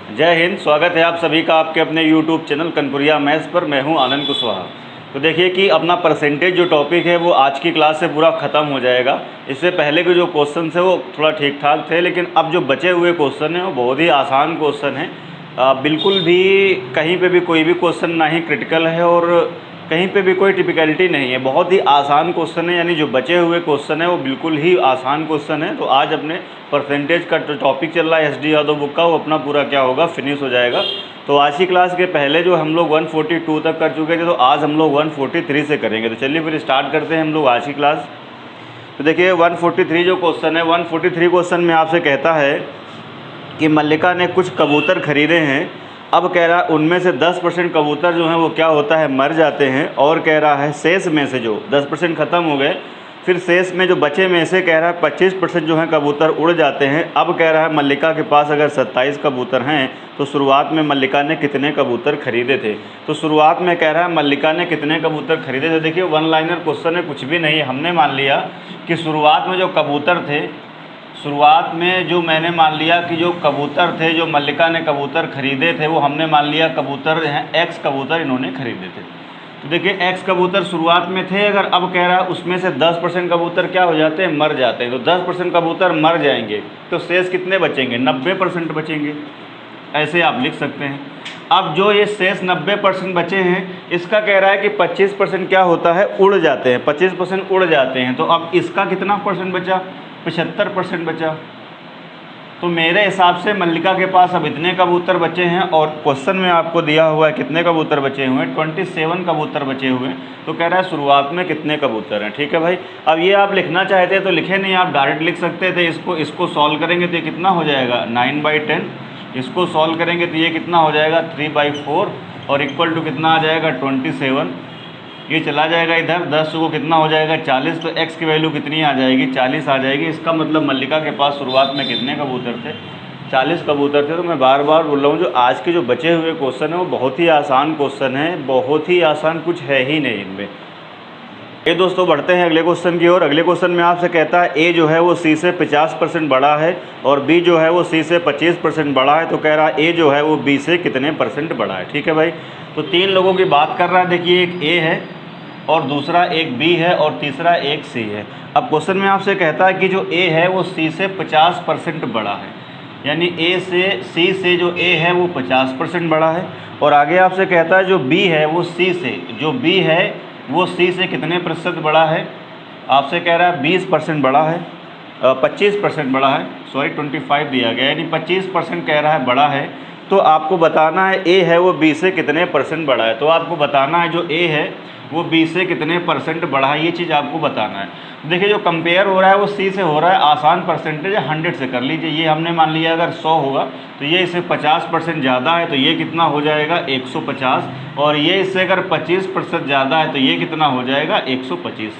जय हिंद। स्वागत है आप सभी का आपके अपने YouTube चैनल कनपुरिया मैथ्स पर। मैं हूं आनंद कुशवाहा। तो देखिए कि अपना परसेंटेज जो टॉपिक है वो आज की क्लास से पूरा ख़त्म हो जाएगा। इससे पहले के जो क्वेश्चन थे वो थोड़ा ठीक ठाक थे, लेकिन अब जो बचे हुए क्वेश्चन हैं वो बहुत ही आसान क्वेश्चन हैं। बिल्कुल भी कहीं पे भी कोई भी क्वेश्चन ना ही क्रिटिकल है और कहीं पे भी कोई टिपिकलिटी नहीं है। बहुत ही आसान क्वेश्चन है, यानी जो बचे हुए क्वेश्चन है वो बिल्कुल ही आसान क्वेश्चन है। तो आज अपने परसेंटेज का जो टॉपिक चल रहा है एस डी यादव बुक का, वो अपना पूरा क्या होगा, फिनिश हो जाएगा। तो आज की क्लास के पहले जो हम लोग 142 तक कर चुके थे, तो आज हम लोग 143 से करेंगे। तो चलिए फिर स्टार्ट करते हैं हम लोग आज की क्लास। तो देखिए 143 जो क्वेश्चन है, 143 क्वेश्चन में आपसे कहता है कि मल्लिका ने कुछ कबूतर खरीदे हैं। अब कह रहा है उनमें से 10% कबूतर जो हैं वो क्या होता है, मर जाते हैं। और कह रहा है शेष में से जो 10% ख़त्म हो गए, फिर शेष में जो बचे में से कह रहा है 25% जो हैं कबूतर उड़ जाते हैं। अब कह रहा है मल्लिका के पास अगर 27 कबूतर हैं तो शुरुआत में मल्लिका ने कितने कबूतर खरीदे थे। तो शुरुआत में कह रहा है मल्लिका ने कितने कबूतर खरीदे थे। देखिए वन लाइनर क्वेश्चन है, कुछ भी नहीं है। हमने मान लिया कि शुरुआत में जो कबूतर थे, शुरुआत में जो मैंने मान लिया कि जो कबूतर थे, जो मल्लिका ने कबूतर खरीदे थे, वो हमने मान लिया कबूतर हैं, एक्स कबूतर इन्होंने खरीदे थे। तो देखिए एक्स कबूतर शुरुआत में थे, अगर अब कह रहा है उसमें से 10% कबूतर क्या हो जाते हैं, मर जाते हैं। तो 10% कबूतर मर जाएंगे तो शेष कितने बचेंगे, 90% बचेंगे। ऐसे आप लिख सकते हैं। अब जो ये शेष 90% बचे हैं, इसका कह रहा है कि 25% क्या होता है, उड़ जाते हैं। 25% उड़ जाते हैं। तो अब इसका कितना परसेंट बचा, 75% बचा। तो मेरे हिसाब से मल्लिका के पास अब इतने कबूतर बचे हैं, और क्वेश्चन में आपको दिया हुआ है कितने कबूतर बचे हुए हैं, 27 कबूतर बचे हुए हैं। तो कह रहा है शुरुआत में कितने कबूतर हैं। ठीक है भाई, अब ये आप लिखना चाहते तो लिखे नहीं, आप डायरेक्ट लिख सकते थे। इसको सॉल्व करेंगे तो ये कितना हो जाएगा, 9/10। इसको सॉल्व करेंगे तो ये कितना हो जाएगा, 3/4, और इक्वल टू कितना आ जाएगा, 27। ये चला जाएगा इधर, 10 को कितना हो जाएगा, 40। तो x की वैल्यू कितनी आ जाएगी, 40 आ जाएगी। इसका मतलब मल्लिका के पास शुरुआत में कितने कबूतर थे, 40 कबूतर थे। तो मैं बार बार बोल रहा हूँ, जो आज के जो बचे हुए क्वेश्चन हैं वो बहुत ही आसान क्वेश्चन है, बहुत ही आसान, कुछ है ही नहीं इनमें। ये दोस्तों बढ़ते हैं अगले क्वेश्चन की ओर। अगले क्वेश्चन में आपसे कहता है ए जो है वो सी से 50% बड़ा है और बी जो है वो सी से 25% बड़ा है। तो कह रहा है ए जो है वो बी से कितने परसेंट बड़ा है। ठीक है भाई, तो 3 लोगों की बात कर रहा है। देखिए एक ए है और दूसरा एक बी है और तीसरा एक सी है। अब क्वेश्चन में आपसे कहता है कि जो ए है वो सी से 50% बड़ा है, यानी ए से सी से जो ए है वो 50% बड़ा है। और आगे आपसे कहता है जो बी है वो सी से, जो बी है वो सी से कितने प्रतिशत बड़ा है। आपसे कह रहा है 20% बड़ा है, 25% बड़ा है, सॉरी 25 दिया गया, यानी 25% कह रहा है बड़ा है। तो आपको बताना है ए है वो बी से कितने परसेंट बड़ा है। तो आपको बताना है जो ए है वो बी से कितने परसेंट बढ़ा है, ये चीज़ आपको बताना है। देखिए जो कंपेयर हो रहा है वो सी से हो रहा है, आसान परसेंटेज 100 से कर लीजिए। ये हमने मान लिया अगर 100 होगा तो ये इससे 50% ज़्यादा है, तो ये कितना हो जाएगा, 150। और ये इससे अगर 25% ज़्यादा है तो ये कितना हो जाएगा, 125।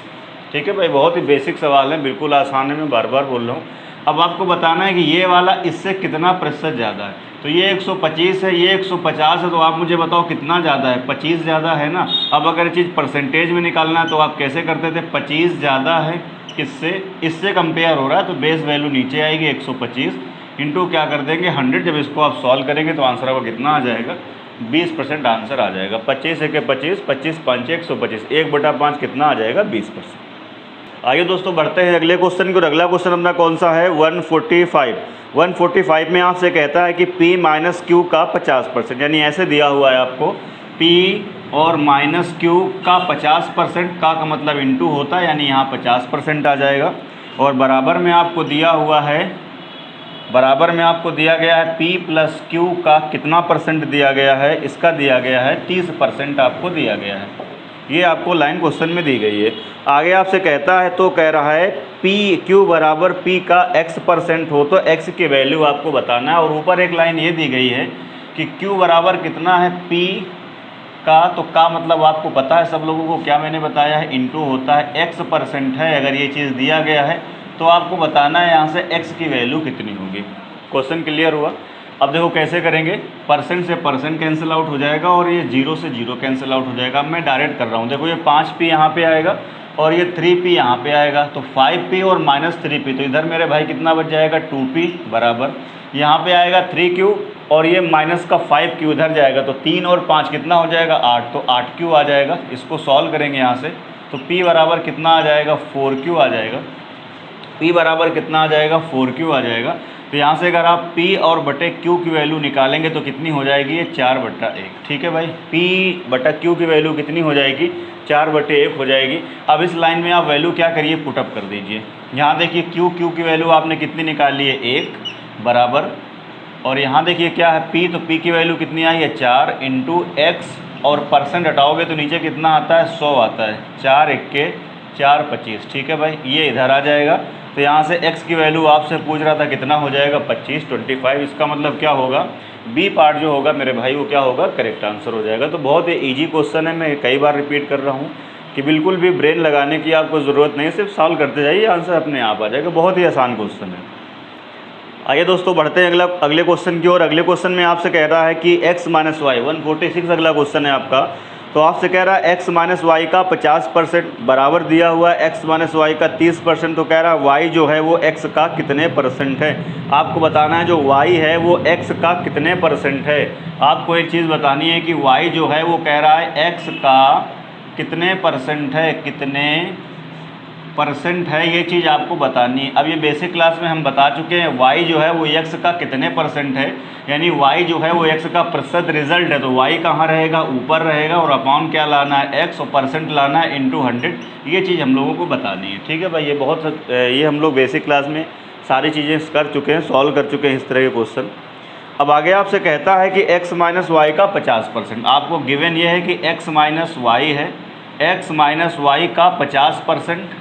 ठीक है भाई, बहुत ही बेसिक सवाल है, बिल्कुल आसान है, मैं बार बार बोल रहा हूँ। अब आपको बताना है कि ये वाला इससे कितना प्रतिशत ज़्यादा है। तो ये 125 है, ये 150 है, तो आप मुझे बताओ कितना ज़्यादा है, 25 ज़्यादा है ना। अब अगर चीज़ परसेंटेज में निकालना है तो आप कैसे करते थे, 25 ज़्यादा है किससे, इससे कंपेयर हो रहा है, तो बेस वैल्यू नीचे आएगी 125 इंटू क्या कर देंगे 100। जब इसको आप सॉल्व करेंगे तो आंसर आपका कितना आ जाएगा, 20% आंसर आ जाएगा। 25 एक 25, 25 5 125, 1/5 कितना आ जाएगा, 20%। आइए दोस्तों बढ़ते हैं अगले क्वेश्चन की। और अगला क्वेश्चन अपना कौन सा है, 145। 145 में आपसे कहता है कि P माइनस क्यू का 50%, यानी ऐसे दिया हुआ है आपको, P और माइनस क्यू का 50% का मतलब इंटू होता है, यानी यहाँ 50% आ जाएगा। और बराबर में आपको दिया हुआ है, बराबर में आपको दिया गया है P प्लस क्यू का कितना परसेंट दिया गया है, इसका दिया गया है 30% आपको दिया गया है। ये आपको लाइन क्वेश्चन में दी गई है। आगे आपसे कहता है, तो कह रहा है पी क्यू बराबर पी का x% हो तो x की वैल्यू आपको बताना है। और ऊपर एक लाइन ये दी गई है कि q बराबर कितना है, p का, तो का मतलब आपको पता है सब लोगों को, क्या मैंने बताया है, इंटू होता है x% है। अगर ये चीज़ दिया गया है तो आपको बताना है यहाँ से x की वैल्यू कितनी होगी। क्वेश्चन क्लियर हुआ। अब देखो कैसे करेंगे, परसेंट से परसेंट कैंसिल आउट हो जाएगा और ये 0 से 0 कैंसिल आउट हो जाएगा। अब मैं डायरेक्ट कर रहा हूँ, देखो ये 5p यहाँ पे आएगा और ये 3p यहाँ पे आएगा, तो 5p और माइनस 3p, तो इधर मेरे भाई कितना बच जाएगा, 2p बराबर, यहाँ पे आएगा 3q और ये माइनस का 5q इधर जाएगा, तो 3 और 5 कितना हो जाएगा 8, तो 8q आ जाएगा। इसको सॉल्व करेंगे यहाँ से, तो p बराबर कितना आ जाएगा 4q आ जाएगा। p बराबर कितना आ जाएगा 4q आ जाएगा। तो यहाँ से अगर आप p और बटे q की वैल्यू निकालेंगे तो कितनी हो जाएगी, ये 4/1। ठीक है भाई, p बटा q की वैल्यू कितनी हो जाएगी 4/1 हो जाएगी। अब इस लाइन में आप वैल्यू क्या करिए, पुटअप कर दीजिए। यहाँ देखिए q की वैल्यू आपने कितनी निकाली है 1 बराबर, और यहाँ देखिए क्या है p, तो p की वैल्यू कितनी आई है 4 इंटू x, और परसेंट हटाओगे तो नीचे कितना आता है 100 आता है, 4 1 4 25। ठीक है भाई, ये इधर आ जाएगा। तो यहाँ से x की वैल्यू आपसे पूछ रहा था कितना हो जाएगा 25। इसका मतलब क्या होगा, बी पार्ट जो होगा मेरे भाई वो क्या होगा, करेक्ट आंसर हो जाएगा। तो बहुत ही ईजी क्वेश्चन है, मैं कई बार रिपीट कर रहा हूँ कि बिल्कुल भी ब्रेन लगाने की आपको ज़रूरत नहीं, सिर्फ सॉल्व करते जाइए, आंसर अपने आप आ जाएगा। बहुत ही आसान क्वेश्चन है। आइए दोस्तों बढ़ते हैं अगले क्वेश्चन की ओर। अगले क्वेश्चन में आपसे कह रहा है कि x माइनस वाई 146 अगला क्वेश्चन है आपका। तो आपसे कह रहा है x माइनस वाई का 50% बराबर दिया हुआ है x माइनस वाई का 30%। तो कह रहा है y जो है वो x का कितने परसेंट है। आपको बताना है जो y है वो x का कितने परसेंट है। आपको एक चीज़ बतानी है कि y जो है वो कह रहा है x का कितने परसेंट है, कितने परसेंट है, ये चीज़ आपको बतानी है। अब ये बेसिक क्लास में हम बता चुके हैं y जो है वो x का कितने परसेंट है, यानी y जो है वो x का प्रतिशत रिजल्ट है। तो y कहाँ रहेगा, ऊपर रहेगा, और अपॉन क्या लाना है x, और परसेंट लाना है इंटू 100। ये चीज़ हम लोगों को बतानी है। ठीक है भाई, ये हम लोग बेसिक क्लास में सारी चीज़ें कर चुके हैं, सॉल्व कर चुके हैं इस तरह के क्वेश्चन। अब आगे आपसे कहता है कि x माइनस वाई का 50%। आपको गिवन ये है कि x माइनस वाई है, x माइनस वाई का 50%,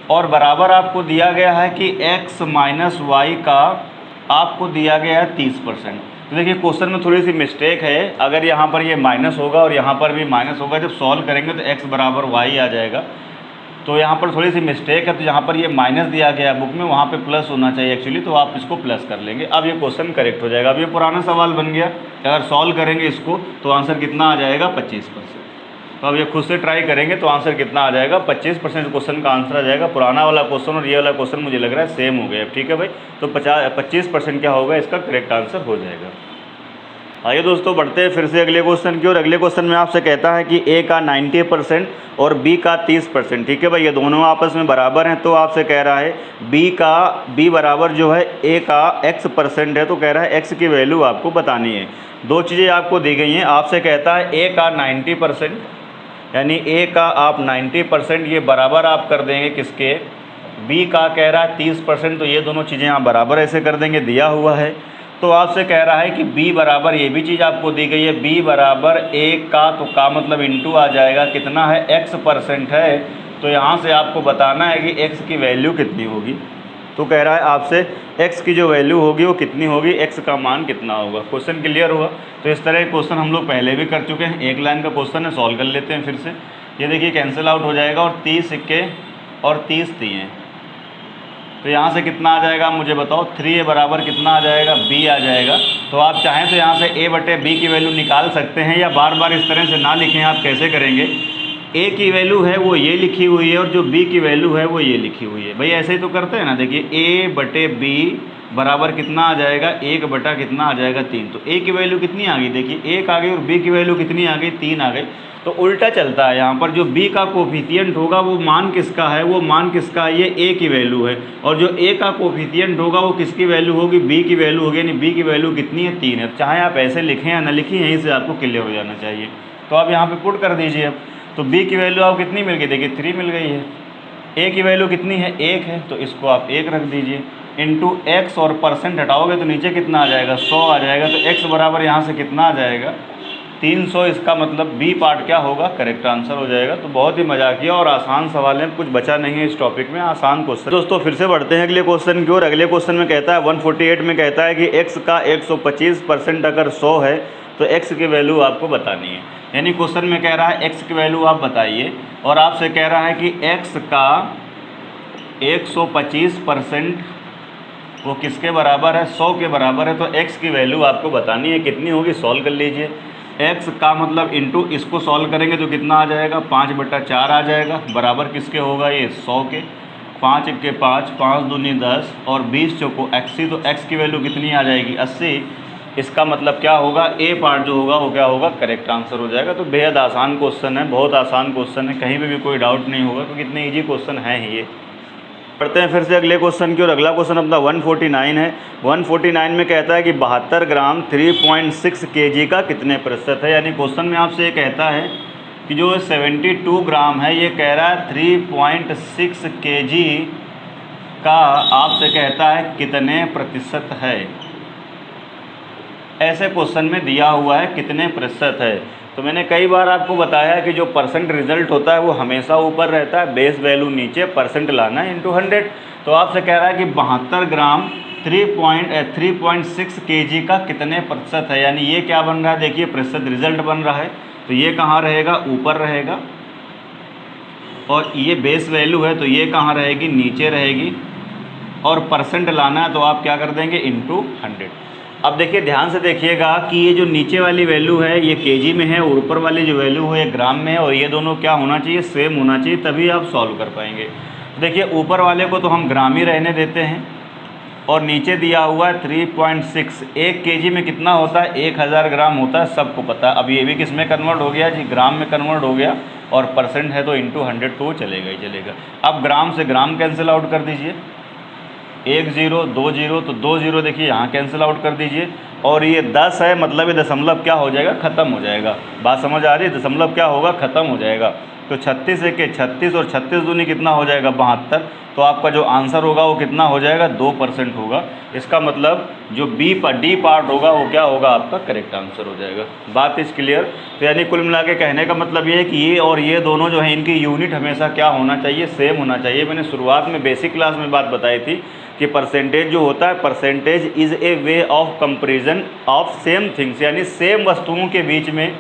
और बराबर आपको दिया गया है कि x माइनस वाई का आपको दिया गया है 30%। तो देखिए क्वेश्चन में थोड़ी सी मिस्टेक है, अगर यहाँ पर ये माइनस होगा और यहाँ पर भी माइनस होगा, जब सॉल्व करेंगे तो x बराबर y आ जाएगा। तो यहाँ पर थोड़ी सी मिस्टेक है, तो यहाँ पर ये माइनस दिया गया है बुक में, वहाँ पे प्लस होना चाहिए एक्चुअली, तो आप इसको प्लस कर लेंगे। अब ये क्वेश्चन करेक्ट हो जाएगा। अब ये पुराना सवाल बन गया, अगर सॉल्व करेंगे इसको तो आंसर कितना आ जाएगा 25%। तो अब ये खुद से ट्राई करेंगे तो आंसर कितना आ जाएगा 25% क्वेश्चन का आंसर आ जाएगा। पुराना वाला क्वेश्चन और ये वाला क्वेश्चन मुझे लग रहा है सेम हो गया। ठीक है भाई, तो 25% क्या होगा, इसका करेक्ट आंसर हो जाएगा। आइए दोस्तों बढ़ते हैं फिर से अगले क्वेश्चन की ओर। अगले क्वेश्चन में आपसे कहता है कि a का 90% और b का 30%। ठीक है भाई, ये दोनों आपस में बराबर हैं। तो आपसे कह रहा है b बराबर जो है a का x% है। तो कह रहा है x की वैल्यू आपको बतानी है। दो चीज़ें आपको दी गई हैं। आपसे कहता है a का 90%, यानी a का आप 90%, ये बराबर आप कर देंगे किसके, b का कह रहा है 30%। तो ये दोनों चीज़ें आप बराबर ऐसे कर देंगे, दिया हुआ है। तो आपसे कह रहा है कि b बराबर, ये भी चीज़ आपको दी गई है, b बराबर a का, तो का मतलब इंटू आ जाएगा, कितना है x% है। तो यहाँ से आपको बताना है कि x की वैल्यू कितनी होगी। तो कह रहा है आपसे x की जो वैल्यू होगी वो कितनी होगी, x का मान कितना होगा। क्वेश्चन क्लियर हुआ। तो इस तरह के क्वेश्चन हम लोग पहले भी कर चुके हैं। एक लाइन का क्वेश्चन है, सॉल्व कर लेते हैं फिर से। ये देखिए कैंसिल आउट हो जाएगा, और 30 सिक्के और 30 दिए। तो यहाँ से कितना आ जाएगा मुझे बताओ, 3a बराबर कितना आ जाएगा, b आ जाएगा। तो आप चाहें तो यहाँ से a बटे b की वैल्यू निकाल सकते हैं, या बार बार इस तरह से ना लिखें। आप कैसे करेंगे, a की वैल्यू है वो ये लिखी हुई है, और जो b की वैल्यू है वो ये लिखी हुई है। भाई ऐसे ही तो करते हैं ना। देखिए a बटे b बराबर कितना आ जाएगा, 1 बटा कितना आ जाएगा 3। तो a की वैल्यू कितनी आ गई, देखिए 1 आ गई, और b की वैल्यू कितनी आ गई, 3 आ गई। तो उल्टा चलता है यहाँ पर, जो b का कोफिशिएंट होगा वो मान किसका है, वो मान किसका है, ये a की वैल्यू है। और जो a का कोफिशिएंट होगा वो किसकी वैल्यू होगी, b की वैल्यू होगी, यानी b की वैल्यू कितनी है, 3 है। चाहे आप ऐसे लिखें या ना लिखें, यहीं से आपको क्लियर हो जाना चाहिए। तो आप यहाँ पर पुट कर दीजिए। अब तो b की वैल्यू आप कितनी मिल गई, देखिए 3 मिल गई है। a की वैल्यू कितनी है, 1 है, तो इसको आप 1 रख दीजिए, इंटू x, और परसेंट हटाओगे तो नीचे कितना आ जाएगा, 100 आ जाएगा। तो x बराबर यहाँ से कितना आ जाएगा, 300। इसका मतलब बी पार्ट क्या होगा, करेक्ट आंसर हो जाएगा। तो बहुत ही मजाकिया और आसान सवाल है, कुछ बचा नहीं है इस टॉपिक में, आसान क्वेश्चन। दोस्तों फिर से बढ़ते हैं अगले क्वेश्चन की ओर। अगले क्वेश्चन में कहता है 148 में कहता है कि x का 125% अगर 100 है तो x की वैल्यू आपको बतानी है। यानी क्वेश्चन में कह रहा है x की वैल्यू आप बताइए, और आपसे कह रहा है कि x का 125% वो किसके बराबर है, 100 के बराबर है। तो x की वैल्यू आपको बतानी है, कितनी होगी, सॉल्व कर लीजिए। x का मतलब इंटू, इसको सॉल्व करेंगे तो कितना आ जाएगा, 5/4 आ जाएगा, बराबर किसके होगा, ये 100 के। 5 1 5, 5 दूनी 10, और 20 चौको 80। तो x की वैल्यू कितनी आ जाएगी, 80। इसका मतलब क्या होगा, ए पार्ट जो होगा वो क्या होगा, करेक्ट आंसर हो जाएगा। तो बेहद आसान क्वेश्चन है, बहुत आसान क्वेश्चन है, कहीं पे भी कोई डाउट नहीं होगा क्योंकि इतने ईजी क्वेश्चन है ही ये। पढ़ते हैं फिर से अगले क्वेश्चन की, और अगला क्वेश्चन अपना 149 है। 149 में कहता है कि 72 ग्राम 3.6 kg का कितने प्रतिशत है। यानी क्वेश्चन में आपसे ये कहता है कि जो 72 ग्राम है ये कह रहा है 3.6 kg का आपसे कहता है कितने प्रतिशत है। ऐसे क्वेश्चन में दिया हुआ है कितने प्रतिशत है। तो मैंने कई बार आपको बताया कि जो परसेंट रिजल्ट होता है वो हमेशा ऊपर रहता है, बेस वैल्यू नीचे, परसेंट लाना है इंटू 100। तो आपसे कह रहा है कि 72 ग्राम 3.6 kg का कितने प्रतिशत है। यानी ये क्या बन रहा है, देखिए प्रतिशत रिजल्ट बन रहा है, तो ये कहाँ रहेगा, ऊपर रहेगा, और ये बेस वैल्यू है तो ये कहाँ रहेगी, नीचे रहेगी, और परसेंट लाना है तो आप क्या कर देंगे, इंटू 100। अब देखिए ध्यान से देखिएगा कि ये जो नीचे वाली वैल्यू है ये केजी में है, और ऊपर वाली जो वैल्यू है ये ग्राम में है, और ये दोनों क्या होना चाहिए, सेम होना चाहिए, तभी आप सॉल्व कर पाएंगे। देखिए ऊपर वाले को तो हम ग्राम ही रहने देते हैं, और नीचे दिया हुआ है 3.6। 1 kg में कितना होता है, 1000 ग्राम होता है, सबको पता है। अब ये भी किस में कन्वर्ट हो गया जी, ग्राम में कन्वर्ट हो गया, और परसेंट है तो इंटू 100 तो चलेगा ही चलेगा। अब ग्राम से ग्राम कैंसिल आउट कर दीजिए, 1 0 2 0, तो 2 0 देखिए यहाँ कैंसिल आउट कर दीजिए, और ये 10 है मतलब ये दशमलव क्या हो जाएगा, ख़त्म हो जाएगा। बात समझ आ रही है, दशमलव क्या होगा, ख़त्म हो जाएगा। तो 36 1 36, और 36 दूनी कितना हो जाएगा, 72। तो आपका जो आंसर होगा वो कितना हो जाएगा, 2% होगा। इसका मतलब जो डी पार्ट होगा वो क्या होगा, आपका करेक्ट आंसर हो जाएगा। बात इस क्लियर। तो यानी कुल मिला के कहने का मतलब ये है कि ये और ये दोनों जो हैं इनकी यूनिट हमेशा क्या होना चाहिए, सेम होना चाहिए। मैंने शुरुआत में बेसिक क्लास में बात बताई थी कि परसेंटेज जो होता है, percentage is a way of comparison of same things, यानी सेम वस्तुओं के बीच में,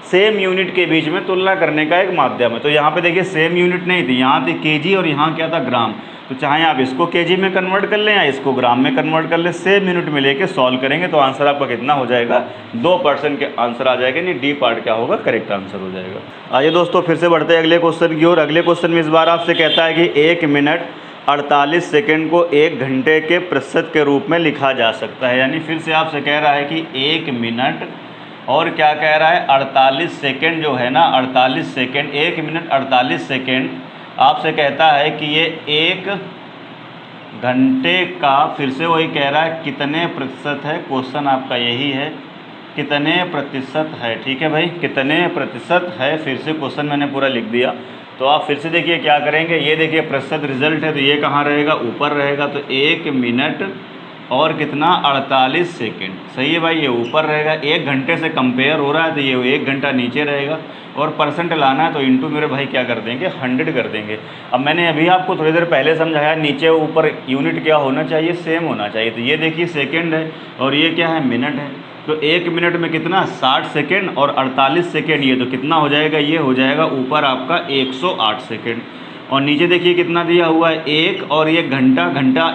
सेम यूनिट के बीच में तुलना करने का एक माध्यम है। तो यहाँ पे देखिए सेम यूनिट नहीं थी, यहाँ थी केजी और यहाँ क्या था, ग्राम। तो चाहे आप इसको केजी में कन्वर्ट कर लें या इसको ग्राम में कन्वर्ट कर लें, सेम यूनिट में लेके सॉल्व करेंगे तो आंसर आपका कितना हो जाएगा, 2% के आंसर आ जाएगा, यानी डी पार्ट क्या होगा, करेक्ट आंसर हो जाएगा। आइए दोस्तों फिर से बढ़ते हैं अगले क्वेश्चन की ओर। अगले क्वेश्चन में इस बार आपसे कहता है कि 1 मिनट 48 सेकेंड को 1 घंटे के प्रतिशत के रूप में लिखा जा सकता है। यानी फिर से आपसे कह रहा है कि 1 मिनट और क्या कह रहा है, 48 सेकेंड जो है ना, 48 सेकेंड, 1 मिनट 48 सेकेंड आपसे कहता है कि ये 1 घंटे का, फिर से वही कह रहा है कितने प्रतिशत है। क्वेश्चन आपका यही है, कितने प्रतिशत है। ठीक है भाई, कितने प्रतिशत है, फिर से क्वेश्चन मैंने पूरा लिख दिया। तो आप फिर से देखिए क्या करेंगे, ये देखिए प्रतिशत रिजल्ट है तो ये कहाँ रहेगा, ऊपर रहेगा। तो 1 मिनट और कितना, 48 सेकेंड, सही है भाई, ये ऊपर रहेगा। 1 घंटे से कंपेयर हो रहा है तो ये 1 घंटा नीचे रहेगा, और परसेंट लाना है तो इंटू मेरे भाई क्या कर देंगे, 100 कर देंगे। अब मैंने अभी आपको थोड़ी देर पहले समझाया, नीचे ऊपर यूनिट क्या होना चाहिए, सेम होना चाहिए। तो ये देखिए सेकेंड है और ये क्या है, मिनट है। तो 1 मिनट में कितना, 60 सेकेंड, और 48 सेकेंड ये तो कितना हो जाएगा, ये हो जाएगा ऊपर आपका 108 सेकेंड, और नीचे देखिए कितना दिया हुआ है, 1, और ये घंटा,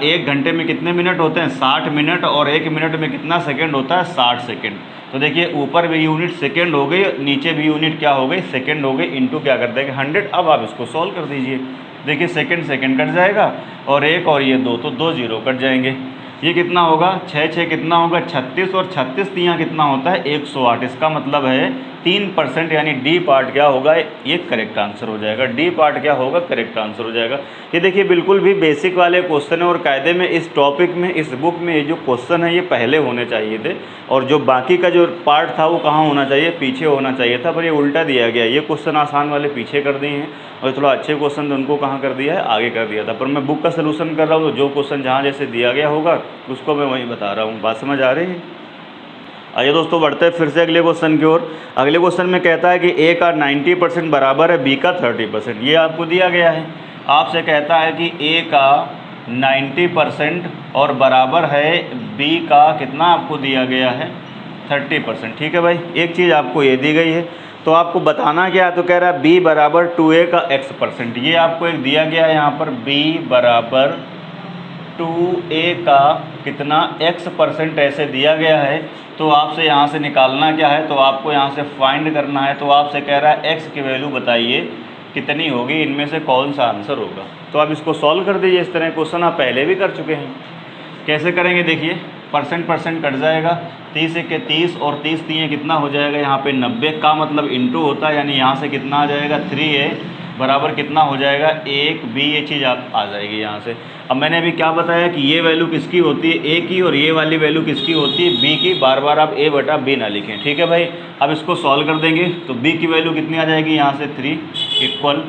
1 घंटे में कितने मिनट होते हैं, 60 मिनट, और 1 मिनट में कितना सेकंड होता है, 60 सेकंड। तो देखिए ऊपर भी यूनिट सेकंड हो गई, नीचे भी यूनिट क्या हो गई, सेकंड हो गई, इंटू क्या कर देंगे, 100। अब आप इसको सॉल्व कर दीजिए, देखिए सेकंड कट जाएगा, और 1 और ये 2, तो 2 0 कट जाएंगे। ये कितना होगा, 6 6 कितना होगा, 36, और 36 यहाँ कितना होता है, 108। इसका मतलब है 3%, यानी डी पार्ट क्या होगा, ये करेक्ट आंसर हो जाएगा। डी पार्ट क्या होगा, करेक्ट आंसर हो जाएगा। ये देखिए बिल्कुल भी बेसिक वाले क्वेश्चन है, और कायदे में इस टॉपिक में, इस बुक में ये जो क्वेश्चन है ये पहले होने चाहिए थे, और जो बाकी का जो पार्ट था वो कहाँ होना चाहिए, पीछे होना चाहिए था, पर ये उल्टा दिया गया। ये क्वेश्चन आसान वाले पीछे कर दिए हैं, और थोड़ा अच्छे क्वेश्चन उनको कहाँ कर दिया है, आगे कर दिया था। पर मैं बुक का सलूशन कर रहा हूँ, तो जो क्वेश्चन जहाँ जैसे दिया गया होगा उसको मैं वहीं बता रहा हूँ। बात समझ आ रही है। आइए दोस्तों बढ़ते हैं फिर से अगले क्वेश्चन की ओर। अगले क्वेश्चन में कहता है कि ए का 90% बराबर है बी का 30%। ये आपको दिया गया है, आपसे कहता है कि ए का 90% और बराबर है बी का कितना, आपको दिया गया है 30%। ठीक है भाई, एक चीज़ आपको ये दी गई है, तो आपको बताना क्या है, तो कह रहा है b बराबर 2a का x%। ये आपको एक दिया गया है यहाँ पर, b बराबर 2a का कितना x% ऐसे दिया गया है। तो आपसे यहाँ से निकालना क्या है, तो आपको यहाँ से फाइंड करना है। तो आपसे कह रहा है x की वैल्यू बताइए कितनी होगी, इनमें से कौन सा आंसर होगा। तो आप इसको सॉल्व कर दीजिए। इस तरह क्वेश्चन आप पहले भी कर चुके हैं। कैसे करेंगे देखिए, परसेंट कट जाएगा, 30 के 30 और 30 3 कितना हो जाएगा यहाँ पे 90 का मतलब इंटू होता है, यानी यहाँ से कितना आ जाएगा 3a बराबर कितना हो जाएगा 1b, ये चीज़ आप आ जाएगी यहाँ से। अब मैंने अभी क्या बताया कि ये वैल्यू किसकी होती है a की, और ये वाली वैल्यू किसकी होती है b की। बार बार आप a बटा b ना लिखें, ठीक है भाई। अब इसको सॉल्व कर देंगे तो b की वैल्यू कितनी आ जाएगी यहाँ से 3 इक्वल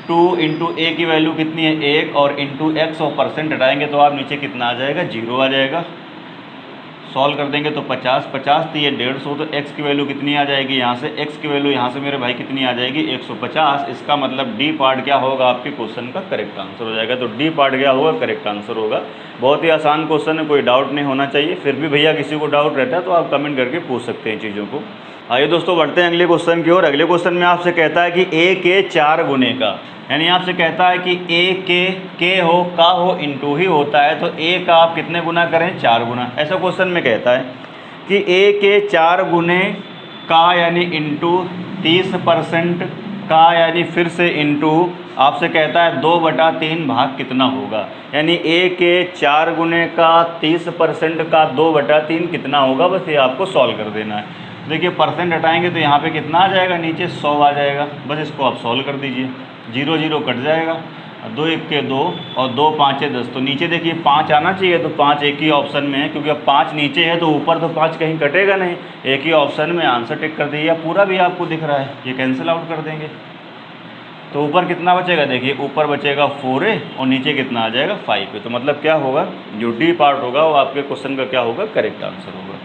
2 इंटू a की वैल्यू कितनी है 1 और इंटू x और परसेंट हटाएंगे तो आप नीचे कितना आ जाएगा 0 आ जाएगा। सॉल्व कर देंगे तो 50 तो ये 150, तो x की वैल्यू कितनी आ जाएगी यहाँ से, x की वैल्यू यहाँ से मेरे भाई कितनी आ जाएगी 150। इसका मतलब डी पार्ट क्या होगा आपके क्वेश्चन का करेक्ट आंसर हो जाएगा। तो डी पार्ट क्या होगा करेक्ट आंसर होगा। बहुत ही आसान क्वेश्चन है, कोई डाउट नहीं होना चाहिए। फिर भी भैया किसी को डाउट रहता है तो आप कमेंट करके पूछ सकते हैं चीज़ों को। आइए दोस्तों बढ़ते हैं अगले क्वेश्चन की ओर। अगले क्वेश्चन में आपसे कहता है कि a के 4 गुने का, यानी आपसे कहता है कि a के हो का हो इंटू ही होता है, तो a का आप कितने गुना करें 4 गुना। ऐसा क्वेश्चन में कहता है कि a के 4 गुने का यानी इंटू 30% का, यानी फिर से इंटू आपसे कहता है 2/3 भाग कितना होगा, यानी a के 4 गुने का 30% का 2/3 कितना होगा। बस ये आपको सॉल्व कर देना है। देखिए परसेंट हटाएंगे तो यहाँ पे कितना आ जाएगा नीचे 100 आ जाएगा। बस इसको आप सॉल्व कर दीजिए, 0 0 कट जाएगा, 2 1 के 2 और 2 5 10, तो नीचे देखिए 5 आना चाहिए, तो 5 एक ही ऑप्शन में है, क्योंकि अब 5 नीचे है तो ऊपर तो 5 कहीं कटेगा नहीं, एक ही ऑप्शन में आंसर टिक कर दीजिए। पूरा भी आपको दिख रहा है, ये कैंसिल आउट कर देंगे तो ऊपर कितना बचेगा, देखिए ऊपर बचेगा 4a और नीचे कितना आ जाएगा 5a। तो मतलब क्या होगा, जो डी पार्ट होगा वो आपके क्वेश्चन का क्या होगा करेक्ट आंसर होगा।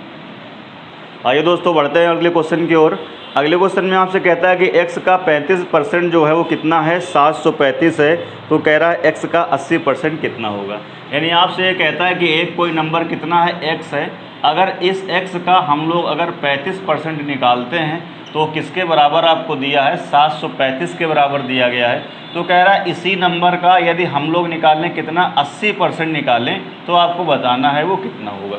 आइए दोस्तों बढ़ते हैं अगले क्वेश्चन की ओर। अगले क्वेश्चन में आपसे कहता है कि x का 35% जो है वो कितना है 735 है, तो कह रहा है x का 80% कितना होगा। यानी आपसे ये कहता है कि एक कोई नंबर कितना है x है, अगर इस x का हम लोग अगर 35% निकालते हैं तो किसके बराबर आपको दिया है 735 के बराबर दिया गया है। तो कह रहा है इसी नंबर का यदि हम लोग निकालें कितना 80% निकालें तो आपको बताना है वो कितना होगा।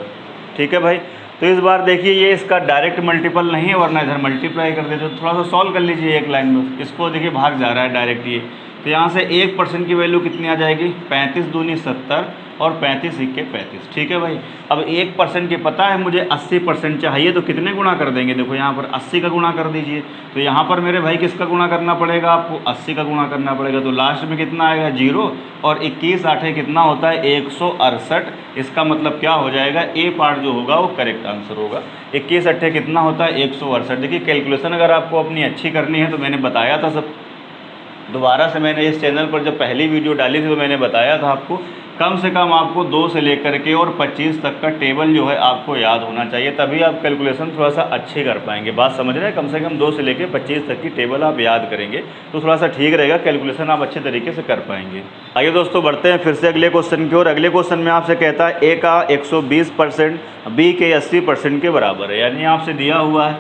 ठीक है भाई। तो इस बार देखिए ये इसका डायरेक्ट मल्टीपल नहीं है, वरना इधर मल्टीप्लाई कर देते, तो थोड़ा सा सॉल्व कर लीजिए एक लाइन में। इसको देखिए भाग जा रहा है डायरेक्ट ये, तो यहाँ से 1% की वैल्यू कितनी आ जाएगी 35 दूनी 70 और 35 इक्के 35। ठीक है भाई। अब 1% की पता है मुझे 80% चाहिए, तो कितने गुना कर देंगे, देखो यहाँ पर 80 का गुणा कर दीजिए। तो यहाँ पर मेरे भाई किसका गुणा करना पड़ेगा आपको 80 का गुणा करना पड़ेगा, तो लास्ट में कितना आएगा 0 और 21 8 कितना होता है 168। इसका मतलब क्या हो जाएगा ए पार्ट जो होगा वो करेक्ट आंसर होगा। 21 8 कितना होता है 168। देखिए कैलकुलेशन अगर आपको अपनी अच्छी करनी है तो मैंने बताया था सब, दोबारा से मैंने इस चैनल पर जब पहली वीडियो डाली थी तो मैंने बताया था आपको कम से कम आपको 2 से लेकर के और 25 तक का टेबल जो है आपको याद होना चाहिए, तभी आप कैलकुलेशन थोड़ा सा अच्छे कर पाएंगे। बात समझ रहे हैं, कम से कम 2 से लेकर 25 तक की टेबल आप याद करेंगे तो थोड़ा सा ठीक रहेगा, कैलकुलेशन आप अच्छे तरीके से कर पाएंगे। आइए दोस्तों बढ़ते हैं फिर से अगले क्वेश्चन की ओर। अगले क्वेश्चन में आपसे कहता है ए का 120% बी के 80% के बराबर है। यानी आपसे दिया हुआ है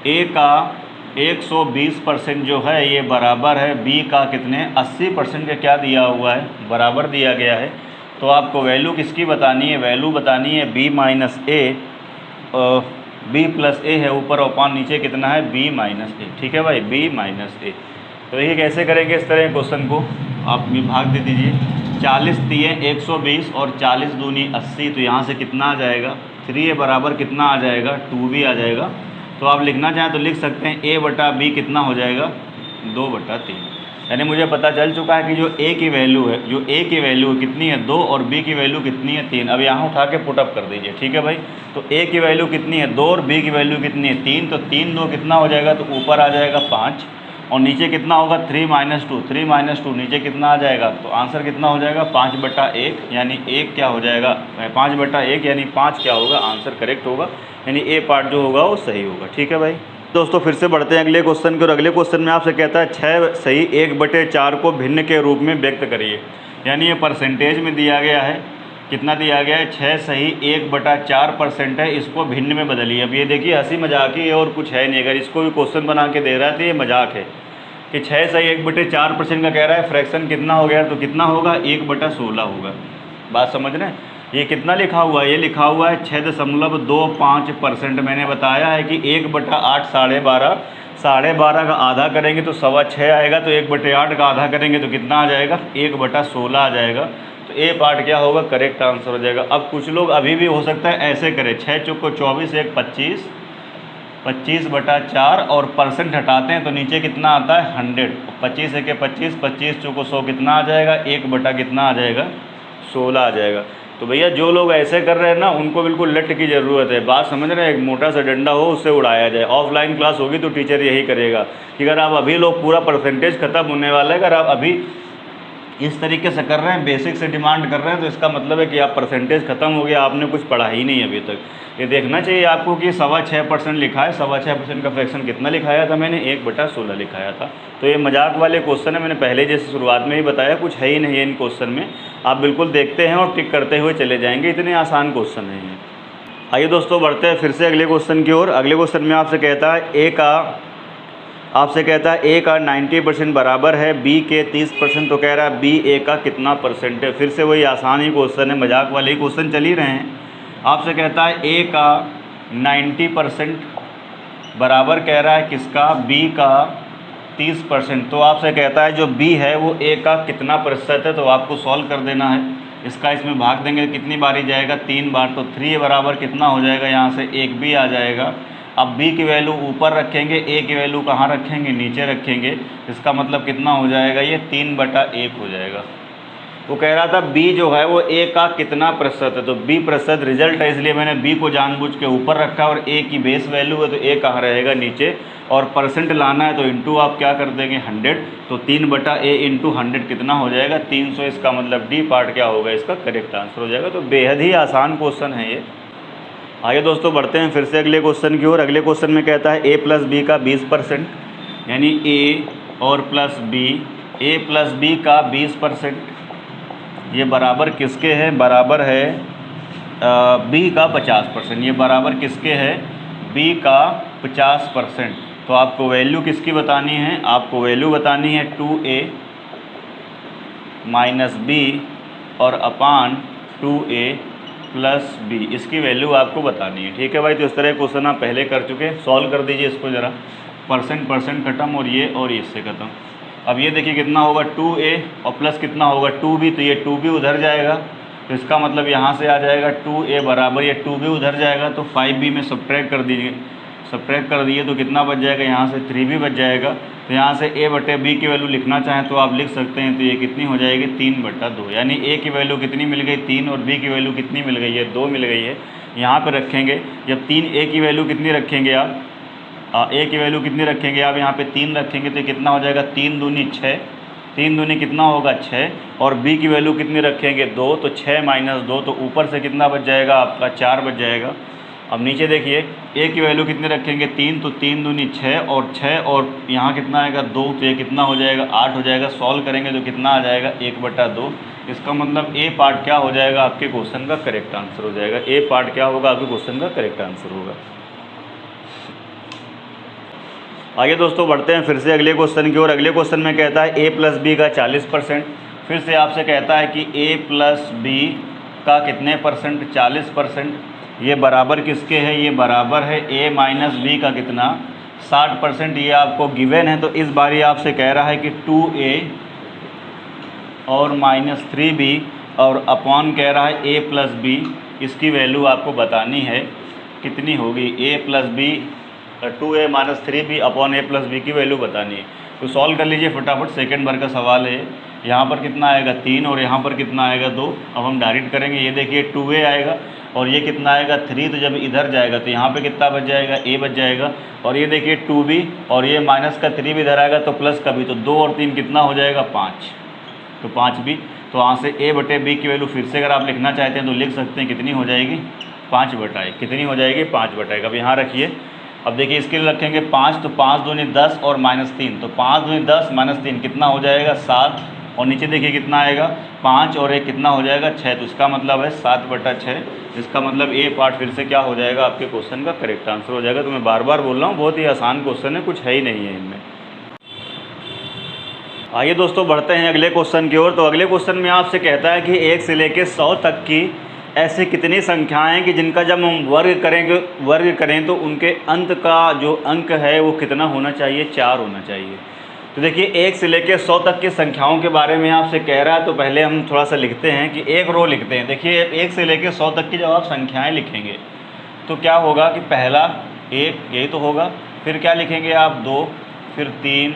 ए का 120% जो है ये बराबर है बी का कितने 80% का क्या दिया हुआ है बराबर दिया गया है। तो आपको वैल्यू किसकी बतानी है, वैल्यू बतानी है b माइनस ए, बी प्लस ए है ऊपर और पान नीचे कितना है b माइनस ए। ठीक है भाई, b माइनस ए। तो ये कैसे करेंगे इस तरह क्वेश्चन को आप भाग दे दीजिए, 40 दिए 120 और 40 दूनी 80, तो यहाँ से कितना आ जाएगा 3a बराबर कितना आ जाएगा 2b आ जाएगा। तो आप लिखना चाहें तो लिख सकते हैं a बटा बी कितना हो जाएगा 2/3। यानी मुझे पता चल चुका है कि जो a की वैल्यू है, जो a की वैल्यू कितनी है 2 और b की वैल्यू कितनी है 3। अब यहाँ उठा के पुटअप कर दीजिए। ठीक है भाई। तो a की वैल्यू कितनी है 2 और b की वैल्यू कितनी है 3, तो 3 2 कितना हो जाएगा, तो ऊपर आ जाएगा 5 और नीचे कितना होगा 3 - 2, 3 - 2 नीचे कितना आ जाएगा, तो आंसर कितना हो जाएगा 5/1, यानी 1 क्या हो जाएगा 5/1 यानी 5 क्या होगा आंसर करेक्ट होगा, यानी ए पार्ट जो होगा वो सही होगा। ठीक है भाई। दोस्तों फिर से बढ़ते हैं अगले क्वेश्चन की और। अगले क्वेश्चन में आपसे कहता है 6 सही 1/4 को भिन्न के रूप में व्यक्त करिए। यानी ये परसेंटेज में दिया गया है, कितना दिया गया है 6 सही 1/4% है, इसको भिन्न में बदलिए। अब ये देखिए हंसी मजाक ही है और कुछ है नहीं, अगर इसको भी क्वेश्चन बना के दे रहा है तो ये मजाक है कि 6 सही 1/4% का कह रहा है, फ्रैक्शन कितना हो गया, तो कितना होगा 1/16 होगा। बात समझ रहे हैं। ये कितना लिखा हुआ है, ये लिखा हुआ है 6.25%। मैंने बताया है कि 1/8 12.5, 12.5 का आधा करेंगे तो 6.25 आएगा, तो 1/8 का आधा करेंगे तो कितना आ जाएगा 1/16 आ जाएगा। तो तो ए पार्ट क्या होगा, करेक्ट आंसर हो जाएगा। अब कुछ लोग अभी भी हो सकता है ऐसे करें, 6 चौको 24 1 25, 25/4 और परसेंट हटाते हैं तो नीचे कितना आता है 100। 25 1 25, 25 चौको 100 कितना आ जाएगा, 1 बटा कितना आ जाएगा 16 आ जाएगा। तो भैया जो लोग ऐसे कर रहे हैं ना उनको बिल्कुल लट की ज़रूरत है। बात समझ रहे हैं, एक मोटा सा डंडा हो उससे उड़ाया जाए। ऑफलाइन क्लास होगी तो टीचर यही करेगा कि अगर आप अभी लोग पूरा परसेंटेज ख़त्म होने वाला है, अगर आप अभी इस तरीके से कर रहे हैं, बेसिक से डिमांड कर रहे हैं, तो इसका मतलब है कि आप परसेंटेज ख़त्म हो गया, आपने कुछ पढ़ा ही नहीं अभी तक। ये देखना चाहिए आपको कि 6.25% लिखा है, 6.25% का फ्रैक्शन कितना लिखाया था मैंने, 1/16 लिखाया था। तो ये मजाक वाले क्वेश्चन है, मैंने पहले जैसे शुरुआत में ही बताया, कुछ है ही नहीं है इन क्वेश्चन में। आप बिल्कुल देखते हैं और टिक करते हुए चले जाएंगे, इतने आसान क्वेश्चन हैं ये। आइए दोस्तों बढ़ते हैं फिर से अगले क्वेश्चन की ओर। अगले क्वेश्चन में आपसे कहता है ए का 90% बराबर है बी के 30%। तो कह रहा है बी ए का कितना परसेंट है। फिर से वही आसान ही क्वेश्चन है, मजाक वाले ही क्वेश्चन चल ही रहे हैं। आपसे कहता है ए का 90% बराबर कह रहा है किसका, बी का 30%। तो आपसे कहता है जो बी है वो ए का कितना प्रतिशत है, तो आपको सॉल्व कर देना है। इसका इसमें भाग देंगे कितनी बारी जाएगा, 3 बार। तो 3 बराबर कितना हो जाएगा, यहाँ से 1 भी आ जाएगा। अब b की वैल्यू ऊपर रखेंगे, a की वैल्यू कहाँ रखेंगे, नीचे रखेंगे। इसका मतलब कितना हो जाएगा, ये 3/1 हो जाएगा। वो कह रहा था b जो है वो a का कितना प्रतिशत है, तो b प्रतिशत रिजल्ट है, इसलिए मैंने b को जानबूझ के ऊपर रखा और a की बेस वैल्यू है तो a कहाँ रहेगा, नीचे। और परसेंट लाना है तो इंटू आप क्या कर देंगे 100। तो 3/a इंटू 100 कितना हो जाएगा 300। इसका मतलब डी पार्ट क्या होगा, इसका करेक्ट आंसर हो जाएगा। तो बेहद ही आसान क्वेश्चन है ये। आइए दोस्तों बढ़ते हैं फिर से अगले क्वेश्चन की ओर। अगले क्वेश्चन में कहता है a प्लस बी का 20%, यानी a और plus b, a plus b का 20%। ये बराबर किसके है, बराबर है b का 50%। ये बराबर किसके है, b का 50%। तो आपको वैल्यू किसकी बतानी है, आपको वैल्यू बतानी है 2a माइनस b और अपान 2a प्लस b, इसकी वैल्यू आपको बतानी है। ठीक है भाई, तो इस तरह क्वेश्चन आप पहले कर चुके हैं। सॉल्व कर दीजिए इसको ज़रा, परसेंट खत्म और ये इससे ख़त्म। अब ये देखिए कितना होगा 2a और प्लस कितना होगा 2b, तो ये 2b उधर जाएगा, तो इसका मतलब यहाँ से आ जाएगा 2a बराबर, ये 2b उधर जाएगा तो 5b में सब्ट्रैक्ट कर दीजिए। सब्ट्रैक्ट कर दिए तो कितना बच जाएगा, यहाँ से 3b बच जाएगा। तो यहाँ से a/b की वैल्यू लिखना चाहें तो आप लिख सकते हैं। तो ये कितनी हो जाएगी 3/2, यानी a की वैल्यू कितनी मिल गई 3 और b की वैल्यू कितनी मिल गई है 2 मिल गई है। यहाँ पे रखेंगे जब 3a की वैल्यू कितनी रखेंगे आप, a की वैल्यू कितनी रखेंगे आप, यहाँ पे 3 रखेंगे तो कितना हो जाएगा 3 दूनी 6, 3 दूनी कितना होगा 6। और b की वैल्यू कितनी रखेंगे 2, तो 6 माइनस 2, तो ऊपर से कितना बच जाएगा आपका 4 बच जाएगा। अब नीचे देखिए a की वैल्यू कितनी रखेंगे 3, तो 3 दूनी 6 और यहाँ कितना आएगा 2, तो ये कितना हो जाएगा 8 हो जाएगा। सॉल्व करेंगे तो कितना आ जाएगा 1/2। इसका मतलब a पार्ट क्या हो जाएगा, आपके क्वेश्चन का करेक्ट आंसर हो जाएगा। a पार्ट क्या होगा, आपके क्वेश्चन का करेक्ट आंसर होगा। आगे दोस्तों बढ़ते हैं फिर से अगले क्वेश्चन की ओर। अगले क्वेश्चन में कहता है a प्लस बी का 40%। फिर से आपसे कहता है कि a प्लस बी का कितने परसेंट, 40%। ये बराबर किसके है, ये बराबर है a माइनस बी का कितना 60%। ये आपको गिवन है। तो इस बारी आपसे कह रहा है कि 2a और माइनस 3b और अपॉन कह रहा है a प्लस बी, इसकी वैल्यू आपको बतानी है कितनी होगी, a plus b 2a minus 3b upon a plus b की वैल्यू बतानी है। तो सॉल्व कर लीजिए फटाफट, सेकंड भर का सवाल है। यहाँ पर कितना आएगा 3 और यहाँ पर कितना आएगा 2। अब हम डायरेक्ट करेंगे, ये देखिए 2a आएगा और ये कितना आएगा 3, तो जब इधर जाएगा तो यहाँ पे कितना बच जाएगा a बच जाएगा। और ये देखिए 2b और ये माइनस का 3 भी इधर आएगा तो प्लस का भी, तो 2 और 3 कितना हो जाएगा 5, तो 5b। तो वहाँ से a/b की वैल्यू फिर से अगर आप लिखना चाहते हैं तो लिख सकते हैं, कितनी हो जाएगी 5/1, कितनी हो जाएगी 5/1। अब यहाँ रखिए, अब देखिए इसके लिए रखेंगे 5, तो 5 दूनी 10 और माइनस 3, तो 5 दूनी 10 माइनस 3 कितना हो जाएगा 7। और नीचे देखिए कितना आएगा 5 और 1 कितना हो जाएगा 6, तो इसका मतलब है 7/6। इसका मतलब ए पार्ट फिर से क्या हो जाएगा, आपके क्वेश्चन का करेक्ट आंसर हो जाएगा। तो मैं बार बार बोल रहा हूँ, बहुत ही आसान क्वेश्चन है, कुछ है ही नहीं है इनमें। आइए दोस्तों बढ़ते हैं अगले क्वेश्चन की ओर। तो अगले क्वेश्चन में आपसे कहता है कि 1 से लेकर 100 तक की ऐसी कितनी संख्याएं कि जिनका जब हम वर्ग करें तो उनके अंत का जो अंक है वो कितना होना चाहिए, 4 होना चाहिए। तो देखिए 1 से लेकर 100 तक की संख्याओं के बारे में आपसे कह रहा है, तो पहले हम थोड़ा सा लिखते हैं कि एक रो लिखते हैं। देखिए 1 से लेकर 100 तक की जब आप संख्याएँ लिखेंगे तो क्या होगा कि पहला 1 यही तो होगा, फिर क्या लिखेंगे आप 2, फिर 3,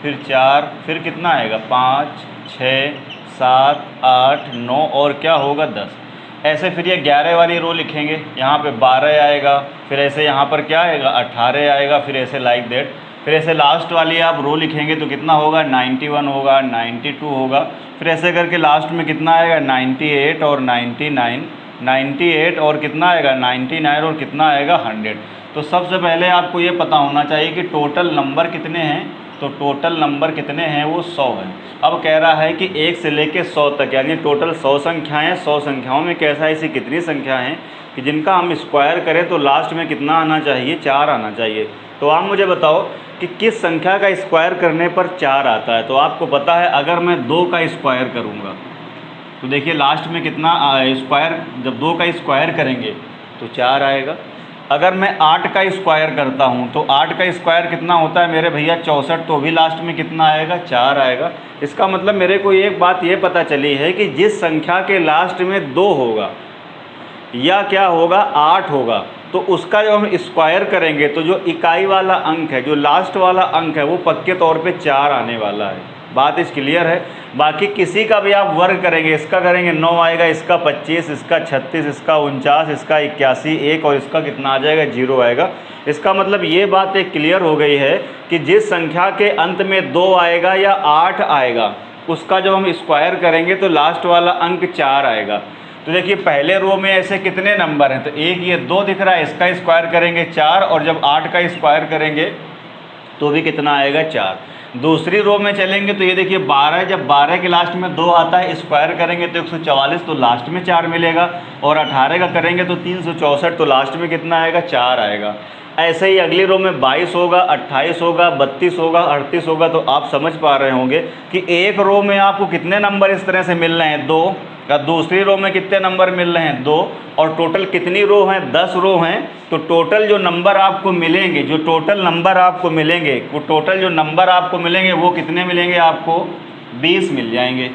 फिर 4, फिर कितना आएगा 5, 6, 7, 8, 9 और क्या होगा 10। ऐसे फिर ये 11 वाली रो लिखेंगे, यहाँ पे 12 आएगा, फिर ऐसे यहाँ पर क्या आएगा 18 आएगा, फिर ऐसे लाइक दैट। फिर ऐसे लास्ट वाली आप रो लिखेंगे तो कितना होगा 91 होगा, 92 होगा, फिर ऐसे करके लास्ट में कितना आएगा 98 और 99, 98 और कितना आएगा 99 और कितना आएगा 100। तो सबसे पहले आपको ये पता होना चाहिए कि टोटल नंबर कितने हैं। तो टोटल नंबर कितने हैं, वो 100 हैं। अब कह रहा है कि 1 से लेकर 100 तक, यानी टोटल 100 संख्याएँ। 100 संख्याओं में कैसा ऐसी कितनी संख्या हैं कि जिनका हम स्क्वायर करें तो लास्ट में कितना आना चाहिए, 4 आना चाहिए। तो आप मुझे बताओ कि किस संख्या का स्क्वायर करने पर 4 आता है। तो आपको पता है अगर मैं 2 का स्क्वायर करूँगा तो देखिए लास्ट में कितना स्क्वायर, जब 2 का स्क्वायर करेंगे तो 4 आएगा। अगर मैं 8 का स्क्वायर करता हूँ तो 8 का स्क्वायर कितना होता है मेरे भैया 64, तो भी लास्ट में कितना आएगा 4 आएगा। इसका मतलब मेरे को एक बात ये पता चली है कि जिस संख्या के लास्ट में 2 होगा या क्या होगा 8 होगा, तो उसका जब हम स्क्वायर करेंगे तो जो इकाई वाला अंक है, जो लास्ट वाला अंक है, वो पक्के तौर पे 4 आने वाला है। बात इस क्लियर है। बाकी किसी का भी आप वर्ग करेंगे, इसका करेंगे 9 आएगा, इसका 25, इसका 36, इसका 49, इसका 81, 1 और इसका कितना आ जाएगा 0 आएगा। इसका मतलब ये बात एक क्लियर हो गई है कि जिस संख्या के अंत में 2 आएगा या 8 आएगा, उसका जब हम स्क्वायर करेंगे तो लास्ट वाला अंक 4 आएगा। तो देखिए पहले रो में ऐसे कितने नंबर हैं, तो एक ये 2 दिख रहा है, इसका स्क्वायर करेंगे 4, और जब 8 का स्क्वायर करेंगे तो भी कितना आएगा 4। दूसरी रो में चलेंगे तो ये देखिए 12, जब 12 के लास्ट में 2 आता है, स्क्वायर करेंगे तो 144, तो लास्ट में 4 मिलेगा, और 18 का करेंगे तो 364, तो लास्ट में कितना आएगा 4 आएगा। ऐसे ही अगली रो में 22 होगा, 28 होगा, 32 होगा, 38 होगा। तो आप समझ पा रहे होंगे कि एक रो में आपको कितने नंबर इस तरह से मिल रहे हैं 2, या दूसरी रो में कितने नंबर मिल रहे हैं 2, और टोटल कितनी रो हैं 10 रो हैं। तो टोटल जो नंबर आपको मिलेंगे, जो टोटल नंबर आपको मिलेंगे, वो टोटल जो नंबर आपको मिलेंगे वो कितने मिलेंगे आपको 20 मिल जाएंगे,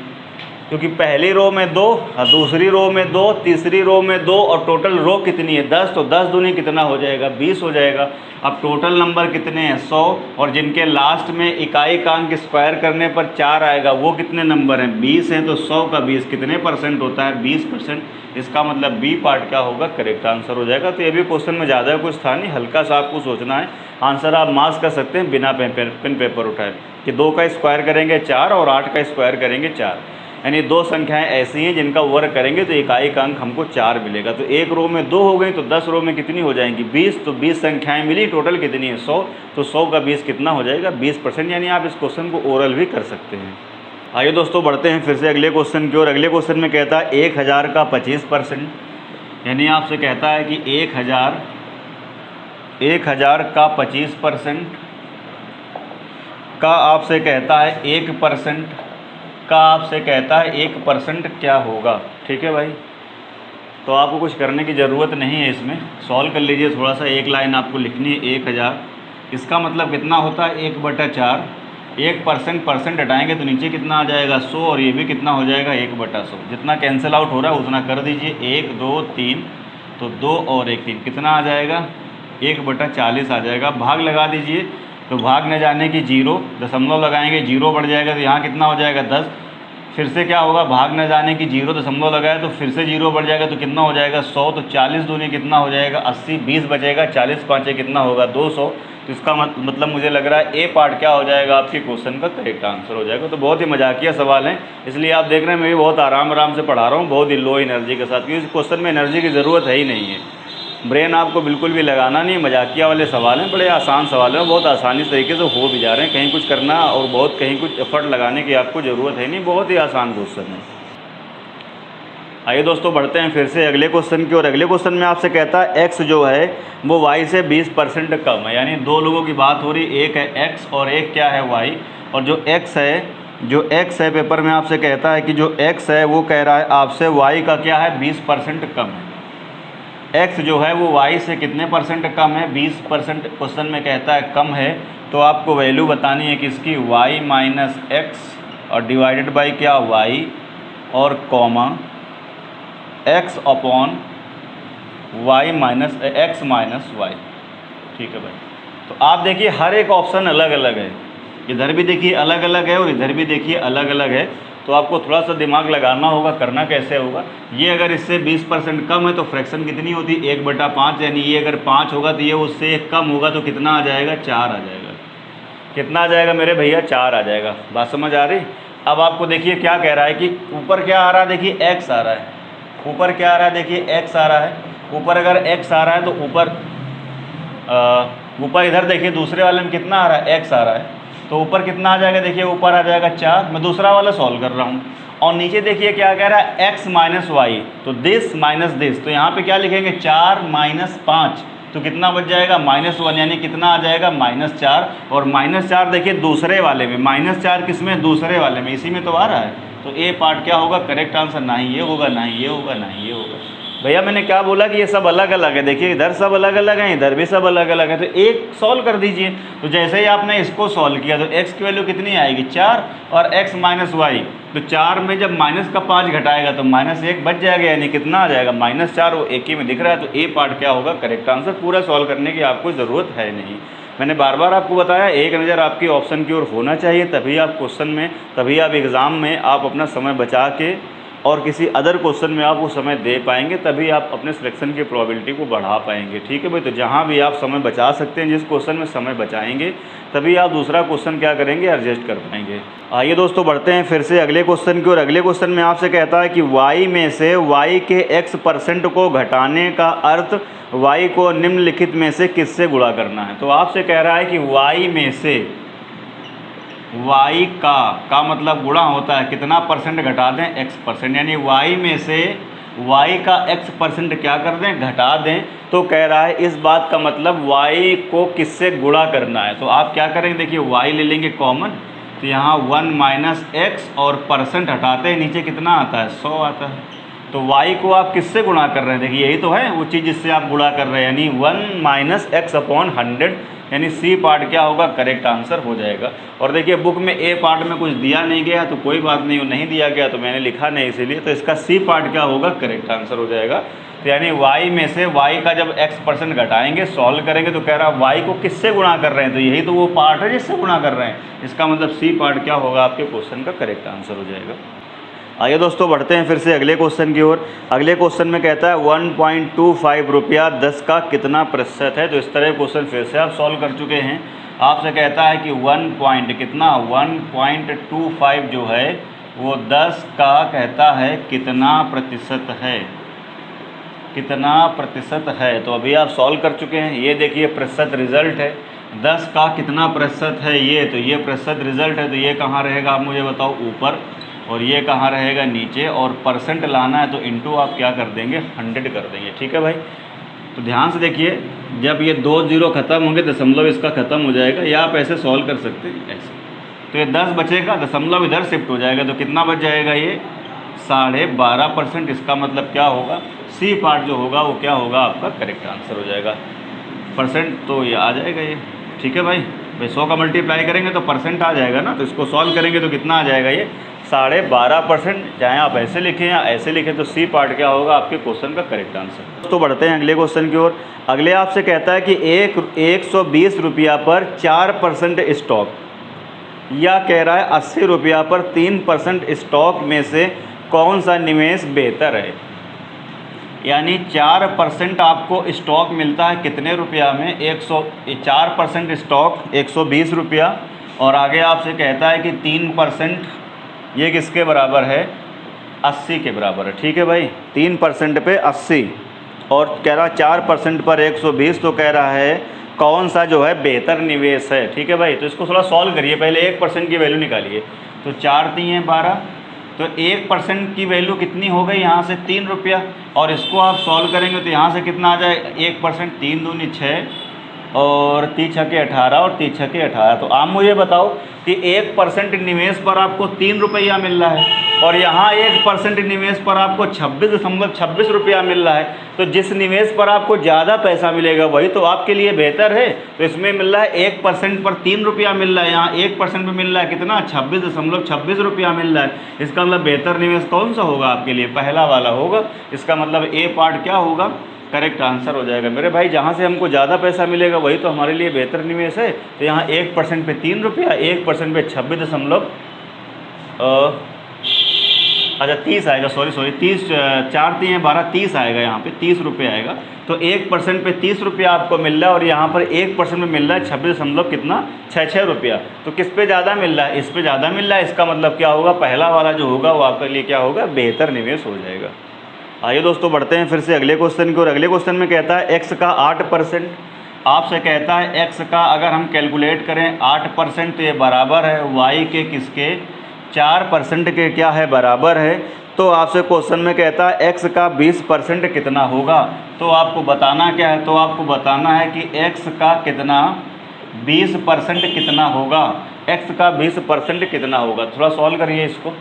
क्योंकि पहली रो में 2, दूसरी रो में 2, तीसरी रो में 2, और टोटल रो कितनी है 10, तो 10 दूनी कितना हो जाएगा 20 हो जाएगा। अब टोटल नंबर कितने हैं 100, और जिनके लास्ट में इकाई का अंक स्क्वायर करने पर 4 आएगा वो कितने नंबर हैं 20 हैं। तो 100 का 20 कितने % होता है 20%। इसका मतलब बी पार्ट क्या होगा, करेक्ट आंसर हो जाएगा। तो ये भी क्वेश्चन में ज़्यादा कुछ था नहीं, हल्का सा आपको सोचना है। आंसर आप मार्क्स कर सकते हैं बिना पेन पेपर उठाए, कि 2 का स्क्वायर करेंगे 4 और 8 का स्क्वायर करेंगे 4, यानी 2 संख्याएं ऐसी हैं जिनका वर्ग करेंगे तो इकाई का अंक हमको 4 मिलेगा। तो एक रो में 2 हो गई, तो 10 रो में कितनी हो जाएंगी 20, तो 20 संख्याएं मिली, टोटल कितनी है 100, तो 100 का 20 कितना हो जाएगा 20%। यानी आप इस क्वेश्चन को ओरल भी कर सकते हैं। आइए दोस्तों बढ़ते हैं फिर से अगले क्वेश्चन की ओर। अगले क्वेश्चन में कहता है 1000 का 25%, यानी आपसे कहता है कि 1000 का 25% का आपसे कहता है 1% का आपसे कहता है 1% क्या होगा। ठीक है भाई, तो आपको कुछ करने की ज़रूरत नहीं है, इसमें सॉल्व कर लीजिए थोड़ा सा। एक लाइन आपको लिखनी है 1000, इसका मतलब कितना होता है 1/4, 1% हटाएंगे तो नीचे कितना आ जाएगा 100, और ये भी कितना हो जाएगा 1/100। जितना कैंसिल आउट हो रहा है उतना कर दीजिए, 1 2 3, तो 2 और 1 3, कितना आ जाएगा 1/40 आ जाएगा। भाग लगा दीजिए, तो भाग न जाने की 0, दशमलव लगाएंगे 0 बढ़ जाएगा, तो यहाँ कितना हो जाएगा 10। फिर से क्या होगा, भाग न जाने की 0, दशमलव लगाए तो फिर से 0 बढ़ जाएगा, तो कितना हो जाएगा 100, तो 40 दूनी कितना हो जाएगा 80, 20 बचेगा, 40 पाँचे कितना होगा 200। तो इसका मतलब मुझे लग रहा है ए पार्ट क्या हो जाएगा आपके क्वेश्चन का करेक्ट आंसर हो जाएगा। तो बहुत ही मजाकिया सवाल है, इसलिए आप देख रहे हैं मैं भी बहुत आराम से पढ़ा रहा हूँ, बहुत ही लो एनर्जी के साथ, क्योंकि इस क्वेश्चन में एनर्जी की ज़रूरत है ही नहीं है, ब्रेन आपको बिल्कुल भी लगाना नहीं। मजाकिया वाले सवाल हैं, बड़े आसान सवाल हैं, बहुत आसानी तरीके से हो भी जा रहे हैं, कहीं कुछ करना और बहुत कहीं कुछ एफर्ट लगाने की आपको ज़रूरत है नहीं, बहुत ही आसान क्वेश्चन है। आइए दोस्तों बढ़ते हैं फिर से अगले क्वेश्चन की ओर। अगले क्वेश्चन में आपसे कहता है x जो है वो y से 20% कम है, यानी 2 लोगों की बात हो रही, एक है x और एक क्या है y, और जो x है पेपर में आपसे कहता है कि जो x है वो कह रहा है आपसे y का क्या है 20% कम है। x जो है वो y से कितने % कम है 20% क्वेश्चन में कहता है कम है, तो आपको वैल्यू बतानी है किसकी, y माइनस एक्स और डिवाइडेड बाई क्या, y और comma x upon y minus x minus y. ठीक है भाई। तो आप देखिए हर एक ऑप्शन अलग अलग है, इधर भी देखिए अलग अलग है और इधर भी देखिए अलग अलग है। तो आपको थोड़ा सा दिमाग लगाना होगा, करना कैसे होगा। ये अगर इससे 20% कम है तो फ्रैक्शन कितनी होती है, 1/5, यानी ये अगर 5 होगा तो ये उससे 1 कम होगा तो कितना आ जाएगा, 4 आ जाएगा। कितना आ जाएगा मेरे भैया, 4 आ जाएगा। बात समझ आ रही। अब आपको देखिए क्या कह रहा है कि ऊपर क्या आ रहा है, देखिए x आ रहा है, ऊपर क्या आ रहा है, देखिए x आ रहा है। ऊपर अगर x आ रहा है तो ऊपर इधर देखिए दूसरे वाले में कितना आ रहा है, x आ रहा है, तो ऊपर कितना आ जाएगा, देखिए ऊपर आ जाएगा 4। मैं दूसरा वाला सॉल्व कर रहा हूँ। और नीचे देखिए क्या कह रहा है, x माइनस वाई, तो दिस माइनस दिस, तो यहाँ पे क्या लिखेंगे, 4 माइनस 5, तो कितना बच जाएगा, -1, यानी कितना आ जाएगा, -4। और -4 देखिए दूसरे वाले में, -4 किस में, दूसरे वाले में, इसी में तो आ रहा है। तो ए पार्ट क्या होगा, करेक्ट आंसर, ना ही ये होगा, ना ही ये होगा, ना ही ये होगा। भैया मैंने क्या बोला कि ये सब अलग अलग है, देखिए इधर सब अलग अलग है, इधर भी सब अलग अलग है, तो एक सॉल्व कर दीजिए। तो जैसे ही आपने इसको सॉल्व किया तो x की वैल्यू कितनी आएगी, 4, और x माइनस वाई, तो 4 में जब माइनस का 5 घटाएगा तो -1 बच जाएगा, यानी कितना आ जाएगा, -4। वो एक ही में दिख रहा है, तो ए पार्ट क्या होगा, करेक्ट आंसर। पूरा सॉल्व करने की आपको ज़रूरत है नहीं। मैंने बार बार आपको बताया, एक नज़र आपकी ऑप्शन की ओर होना चाहिए, तभी आप क्वेश्चन में, तभी आप एग्ज़ाम में आप अपना समय बचा के और किसी अदर क्वेश्चन में आप वो समय दे पाएंगे, तभी आप अपने सिलेक्शन की प्रोबेबिलिटी को बढ़ा पाएंगे। ठीक है भाई। तो जहाँ भी आप समय बचा सकते हैं, जिस क्वेश्चन में समय बचाएंगे, तभी आप दूसरा क्वेश्चन क्या करेंगे, एडजस्ट कर पाएंगे। आइए दोस्तों बढ़ते हैं फिर से अगले क्वेश्चन की ओर। अगले क्वेश्चन में आपसे कहता है कि y में से y के x% को घटाने का अर्थ y को निम्नलिखित में से किससे गुणा करना है। तो आपसे कह रहा है कि y में से y का मतलब गुणा होता है, कितना परसेंट घटा दें, x%, यानी y में से y का x% क्या कर दें, घटा दें। तो कह रहा है इस बात का मतलब y को किससे गुणा करना है। तो आप क्या करेंगे, देखिए y ले लेंगे कॉमन, तो यहाँ 1 माइनस एक्स और परसेंट हटाते हैं, नीचे कितना आता है, 100 आता है। तो y को आप किससे गुणा कर रहे हैं, देखिए यही तो है वो चीज़ जिससे आप गुणा कर रहे हैं, यानी 1 माइनस एक्स अपॉन 100, यानी सी पार्ट क्या होगा, करेक्ट आंसर हो जाएगा। और देखिए बुक में ए पार्ट में कुछ दिया नहीं गया तो कोई बात नहीं, वो नहीं दिया गया तो मैंने लिखा नहीं, इसीलिए तो इसका सी पार्ट क्या होगा, करेक्ट आंसर हो जाएगा। तो यानी y में से y का जब x% घटाएंगे, सॉल्व करेंगे, तो कह रहा है y को किससे गुणा कर रहे हैं, तो यही तो वो पार्ट है जिससे गुणा कर रहे हैं। इसका मतलब सी पार्ट क्या होगा, आपके क्वेश्चन का करेक्ट आंसर हो जाएगा। आइए दोस्तों बढ़ते हैं फिर से अगले क्वेश्चन की ओर। अगले क्वेश्चन में कहता है 1.25 रुपया 10 का कितना प्रतिशत है। तो इस तरह क्वेश्चन फिर से आप सॉल्व कर चुके हैं। आपसे कहता है कि 1.25 जो है वो 10 का कहता है कितना प्रतिशत है, कितना प्रतिशत है। तो अभी आप सॉल्व कर चुके हैं, ये देखिए प्रतिशत रिजल्ट है, 10 का कितना प्रतिशत है ये, तो ये प्रतिशत रिजल्ट है, तो ये कहाँ रहेगा आप मुझे बताओ, ऊपर, और ये कहाँ रहेगा, नीचे, और परसेंट लाना है तो इनटू आप क्या कर देंगे, 100 कर देंगे। ठीक है भाई। तो ध्यान से देखिए, जब ये 2 0 खत्म होंगे, दशमलव इसका ख़त्म हो जाएगा, या आप ऐसे सॉल्व कर सकते हैं ऐसे, तो ये 10 बचेगा, दशमलव इधर शिफ्ट हो जाएगा, तो कितना बच जाएगा, ये 12.5%। इसका मतलब क्या होगा, सी पार्ट जो होगा वो क्या होगा, आपका करेक्ट आंसर हो जाएगा। परसेंट तो ये आ जाएगा ये। ठीक है भाई। 100 का मल्टीप्लाई करेंगे तो परसेंट आ जाएगा ना, तो इसको सॉल्व करेंगे तो कितना आ जाएगा, ये 12.5%। चाहे आप ऐसे लिखें या ऐसे लिखें, तो सी पार्ट क्या होगा, आपके क्वेश्चन का करेक्ट आंसर। तो बढ़ते हैं अगले क्वेश्चन की ओर। अगले आपसे कहता है कि 120 रुपया पर 4% स्टॉक, या कह रहा है 80 रुपया पर 3% स्टॉक में से कौन सा निवेश बेहतर है। यानी 4% आपको स्टॉक मिलता है कितने रुपया में, 4% स्टॉक 120 रुपया, और आगे आपसे कहता है कि 3% ये किसके बराबर है, 80 के बराबर है। ठीक है भाई। 3% पे 80, और कह रहा 4% पर 120, तो कह रहा है कौन सा जो है बेहतर निवेश है। ठीक है भाई। तो इसको थोड़ा सॉल्व करिए, पहले 1% की वैल्यू निकालिए। तो 4 3 12, तो 1% की वैल्यू कितनी हो गई, यहाँ से 3 रुपया, और इसको आप सॉल्व करेंगे तो यहाँ से कितना आ जाए, 1%, 3 दूनी 6, और 3 छक्के 18 और 3 छक्के 18। तो आप मुझे बताओ कि 1% निवेश पर आपको 3 रुपया मिल रहा है और यहाँ 1% निवेश पर आपको 26.26 रुपया मिल रहा है। तो जिस निवेश पर आपको ज़्यादा पैसा मिलेगा वही तो आपके लिए बेहतर है। तो इसमें मिल रहा है 1% पर 3 रुपया मिल रहा है, यहाँ 1% पर मिल रहा है कितना 26.26 रुपया मिल रहा है। इसका मतलब बेहतर निवेश कौन सा होगा आपके लिए? पहला वाला होगा। इसका मतलब ए पार्ट क्या होगा? करेक्ट आंसर हो जाएगा मेरे भाई। जहाँ से हमको ज़्यादा पैसा मिलेगा वही तो हमारे लिए बेहतर निवेश है। तो यहाँ 1% पे 3 रुपया, 1% पे 30 आएगा, सॉरी 30, 4 3 12 30 आएगा, यहाँ पे 30 रुपये आएगा। तो 1% पे 30 रुपया आपको मिल रहा है और यहाँ पर 1% में मिल रहा है 26 कितना 6 रुपया। तो किस पे ज़्यादा मिल रहा है? इस पे ज़्यादा मिल रहा है। इसका मतलब क्या होगा? पहला वाला जो होगा वो आपके लिए क्या होगा? बेहतर निवेश हो जाएगा। आइए दोस्तों बढ़ते हैं फिर से अगले क्वेश्चन की ओर। अगले क्वेश्चन में कहता है x का 8%। आपसे कहता है x का अगर हम कैलकुलेट करें 8% तो ये बराबर है y के किसके? 4% के क्या है? बराबर है। तो आपसे क्वेश्चन में कहता है x का 20% कितना होगा? तो आपको बताना क्या है? तो आपको बताना है कि x का कितना 20% कितना होगा? x का 20% कितना होगा? थोड़ा सॉल्व करिए इसको।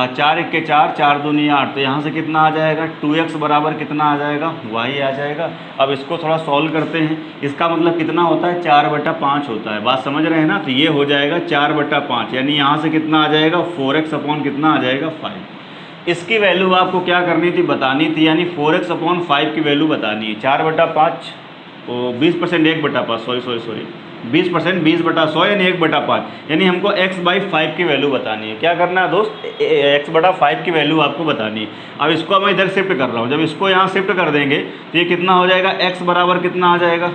4 1 4, 4 दूनी 8। तो यहाँ से कितना आ जाएगा? 2x बराबर कितना आ जाएगा? y आ जाएगा। अब इसको थोड़ा सॉल्व करते हैं। इसका मतलब कितना होता है? 4/5 होता है। बात समझ रहे हैं ना? तो ये हो जाएगा 4/5, यानी यहाँ से कितना आ जाएगा? 4x अपॉन कितना आ जाएगा? 5। इसकी वैल्यू आपको क्या करनी थी? बतानी थी, यानी 4x अपॉन 5 की वैल्यू बतानी है। 4/5 तो 20% 1/5, सॉरी 20% 20/100 यानी 1/5, यानी हमको x/5 की वैल्यू बतानी है। क्या करना है दोस्त? x/5 की वैल्यू आपको बतानी है। अब इसको मैं इधर शिफ्ट कर रहा हूँ। जब इसको यहाँ शिफ्ट कर देंगे तो ये कितना हो जाएगा? x बराबर कितना आ जाएगा?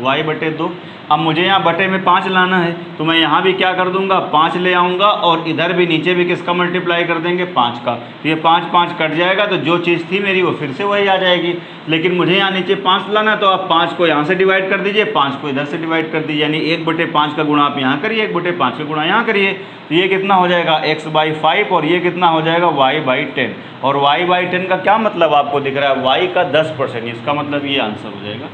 y/2। अब मुझे यहाँ बटे में 5 लाना है तो मैं यहाँ भी क्या कर दूंगा? 5 ले आऊँगा और इधर भी नीचे भी किसका मल्टीप्लाई कर देंगे? 5 का। तो ये 5 5 कट जाएगा, तो जो चीज़ थी मेरी वो फिर से वही आ जाएगी। लेकिन मुझे यहाँ नीचे 5 लाना, तो आप 5 को यहाँ से डिवाइड कर दीजिए, 5 को इधर से डिवाइड कर दीजिए, यानी 1/5 का गुणा आप यहाँ करिए, 1/5 का गुणा यहाँ करिए। तो ये कितना हो जाएगा? x/5 और ये कितना हो जाएगा? y/10। और y/10 का क्या मतलब आपको दिख रहा है? y का 10%। इसका मतलब ये आंसर हो जाएगा।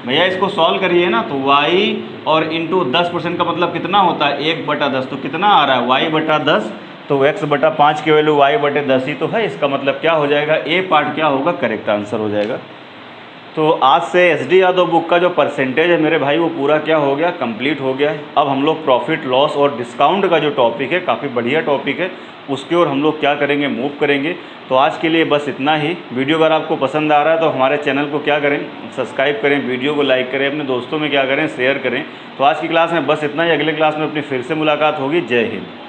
भैया इसको सॉल्व करिए ना, तो y और इंटू 10% का मतलब कितना होता है? 1/10। तो कितना आ रहा है? y/10। तो x/5 की वैल्यू y/10 ही तो है। इसका मतलब क्या हो जाएगा? ए पार्ट क्या होगा? करेक्ट आंसर हो जाएगा। तो आज से SD यादव बुक का जो परसेंटेज है मेरे भाई वो पूरा क्या हो गया? कंप्लीट हो गया है। अब हम लोग प्रॉफिट लॉस और डिस्काउंट का जो टॉपिक है, काफ़ी बढ़िया टॉपिक है, उसकी ओर हम लोग क्या करेंगे? मूव करेंगे। तो आज के लिए बस इतना ही। वीडियो अगर आपको पसंद आ रहा है तो हमारे चैनल को क्या करें? सब्सक्राइब करें, वीडियो को लाइक करें, अपने दोस्तों में क्या करें? शेयर करें। तो आज की क्लास में बस इतना ही। अगले क्लास में अपनी फिर से मुलाकात होगी। जय हिंद।